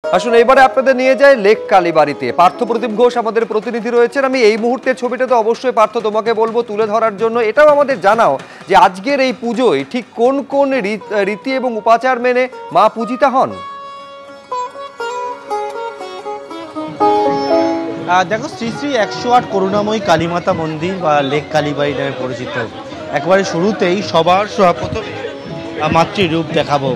আসুন এবারে আপনাদের নিয়ে যায় লেক কালীবাড়িতে। পার্থ প্রদীপ ঘোষ আমাদের প্রতিনিধি রয়েছেন। আমি এই মুহূর্তের ছবিটা তো অবশ্যই পার্থ তোমাকে বলবো তুলে ধরার জন্য। এটাও আমাদের জানাও যে আজকের এই পুজোয় ঠিক কোন কোন রীতি এবং উপাচার মেনে মা পূজিতা হন। দেখো, শ্রী শ্রী 108 করুণাময়ী কালীমাতা মন্দির বা লেক কালীবাড়ি নামে পরিচিত। একবারে শুরুতেই সবার প্রথমে মাতৃরূপ দেখাবো।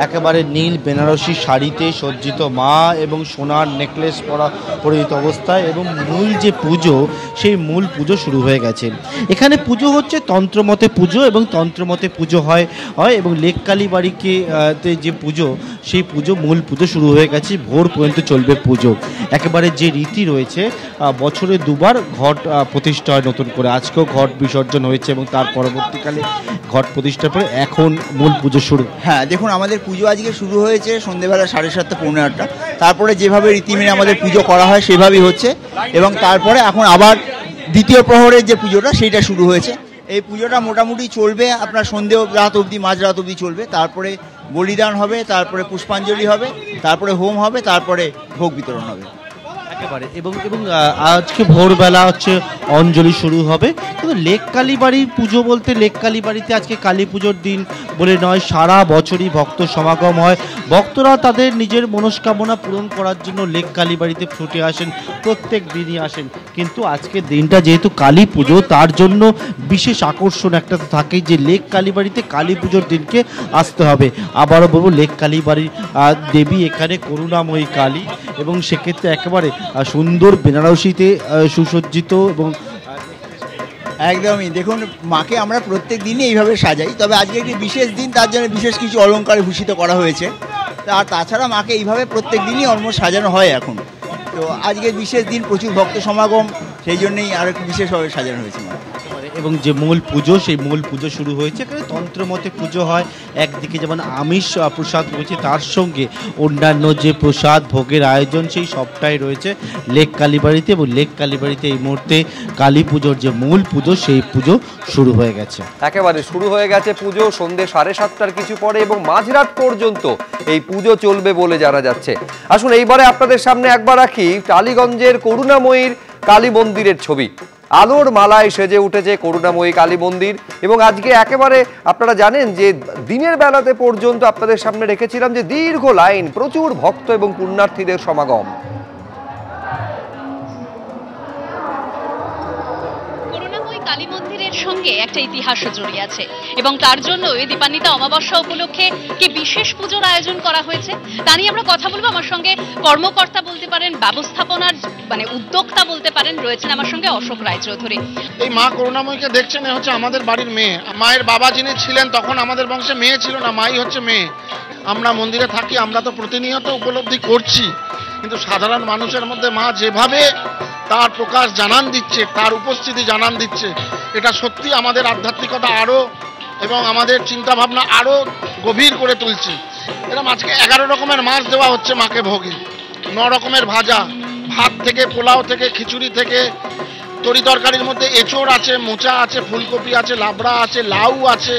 একেবারে নীল বেনারসি শাড়িতে সজ্জিত মা এবং সোনার নেকলেস পরিহিত অবস্থায়, এবং মূল যে পুজো সেই মূল পুজো শুরু হয়ে গেছে। এখানে পুজো হচ্ছে তন্ত্রমতে পুজো, এবং তন্ত্রমতে পুজো হয় এবং লেক কালীবাড়িকে যে পুজো সেই পুজো মূল পুজো শুরু হয়ে গেছে। ভোর পর্যন্ত চলবে পুজো। একেবারে যে রীতি রয়েছে, বছরে দুবার ঘট প্রতিষ্ঠা হয় নতুন করে। আজকেও ঘট বিসর্জন হয়েছে এবং তার পরবর্তীকালে ঘট প্রতিষ্ঠার পরে এখন মূল পুজো শুরু। হ্যাঁ, দেখুন আমাদের পুজো আজকে শুরু হয়েছে সন্ধ্যেবেলা 7:30 পৌনে 8টা। তারপরে যেভাবে রীতি মেনে আমাদের পুজো করা হয় সেভাবেই হচ্ছে, এবং তারপরে এখন আবার দ্বিতীয় প্রহরের যে পুজোটা সেইটা শুরু হয়েছে। এই পুজোটা মোটামুটি চলবে আপনার সন্ধ্যে রাত অবধি, মাঝরাত অবধি চলবে। তারপরে বলিদান হবে, তারপরে পুষ্পাঞ্জলি হবে, তারপরে হোম হবে, তারপরে ভোগ বিতরণ হবে একেবারে। এবং আজকে ভোরবেলা হচ্ছে অঞ্জলি শুরু হবে। কিন্তু লেক কালীবাড়ির পুজো বলতে লেক কালীবাড়িতে আজকে কালী পুজোর দিন বলে নয়, সারা বছরই ভক্ত সমাগম হয়। ভক্তরা তাদের নিজের মনস্কামনা পূরণ করার জন্য লেক কালীবাড়িতে ছুটে আসেন, প্রত্যেক দিনই আসেন। কিন্তু আজকের দিনটা যেহেতু কালী পুজো, তার জন্য বিশেষ আকর্ষণ একটা তো থাকেই যে লেক কালীবাড়িতে কালী পুজোর দিনকে আসতে হবে। আবারও বলবো, লেক কালীবাড়ির দেবী এখানে করুণাময়ী কালী, এবং সেক্ষেত্রে একেবারে সুন্দর বেনারসিতে সুসজ্জিত। এবং একদমই দেখুন, মাকে আমরা প্রত্যেক দিনই এইভাবে সাজাই, তবে আজকে একটি বিশেষ দিন, তার জন্য বিশেষ কিছু অলঙ্কারে ভূষিত করা হয়েছে। আর তাছাড়া মাকে এইভাবে প্রত্যেক দিনই অলমোস্ট সাজানো হয় এখন। তো আজকে বিশেষ দিন, প্রচুর ভক্ত সমাগম, সেই জন্যই আর একটু বিশেষভাবে সাজানো হয়েছে মা। এবং যে মূল পুজো সেই মূল পুজো শুরু হয়েছে। এখানে তন্ত্রমতে পুজো হয়। একদিকে যেমন আমিষ প্রসাদ রয়েছে, তার সঙ্গে অন্যান্য যে প্রসাদ ভোগের আয়োজন সেই সবটাই রয়েছে লেক কালীবাড়িতে। এবং লেক কালীবাড়িতে এই মুহূর্তে কালী পুজোর যে মূল পুজো সেই পুজো শুরু হয়ে গেছে। একেবারে শুরু হয়ে গেছে পুজো সন্ধ্যে 7:30টার কিছু পরে, এবং মাঝরাত পর্যন্ত এই পুজো চলবে বলে জানা যাচ্ছে। আসুন এইবারে আপনাদের সামনে একবার রাখি টালিগঞ্জের করুণাময়ীর কালী মন্দিরের ছবি। আলোর মালায় সেজে উঠেছে করুণাময়ী কালী মন্দির, এবং আজকে একেবারে আপনারা জানেন যে দিনের বেলাতে পর্যন্ত আপনাদের সামনে রেখেছিলাম যে দীর্ঘ লাইন, প্রচুর ভক্ত এবং পুণ্যার্থীদের সমাগম। কালী মন্দিরের সঙ্গে একটা ইতিহাসও জড়িয়ে আছে, এবং তার জন্য দীপান্বিতা অমাবস্যা উপলক্ষে কি বিশেষ পুজোর আয়োজন করা হয়েছে তা নিয়ে আমরা কথা বলবো। আমার সঙ্গে কর্মকর্তা বলতে পারেন, ব্যবস্থাপনার উদ্যোক্তা বলতে পারেন, রয়েছেন আমার সঙ্গে অশোক রায়চৌধুরী। এই মা করুণাময়ীকে দেখছেন, এ হচ্ছে আমাদের বাড়ির মেয়ে। মায়ের বাবা যিনি ছিলেন তখন আমাদের বংশে মেয়ে ছিল না, মাই হচ্ছে মেয়ে। আমরা মন্দিরে থাকি, আমরা তো প্রতিনিয়ত উপলব্ধি করছি, কিন্তু সাধারণ মানুষের মধ্যে মা যেভাবে তার প্রকাশ জানান দিচ্ছে, তার উপস্থিতি জানান দিচ্ছে, এটা সত্যি আমাদের আধ্যাত্মিকতা আরও এবং আমাদের চিন্তাভাবনা আরও গভীর করে তুলছে। এরকম আজকে 11 রকমের মাছ দেওয়া হচ্ছে মাকে ভোগে, 9 রকমের ভাজা, ভাত থেকে, পোলাও থেকে, খিচুড়ি থেকে, তরি তরকারির মধ্যে এঁচোড় আছে, মোচা আছে, ফুলকপি আছে, লাবড়া আছে, লাউ আছে।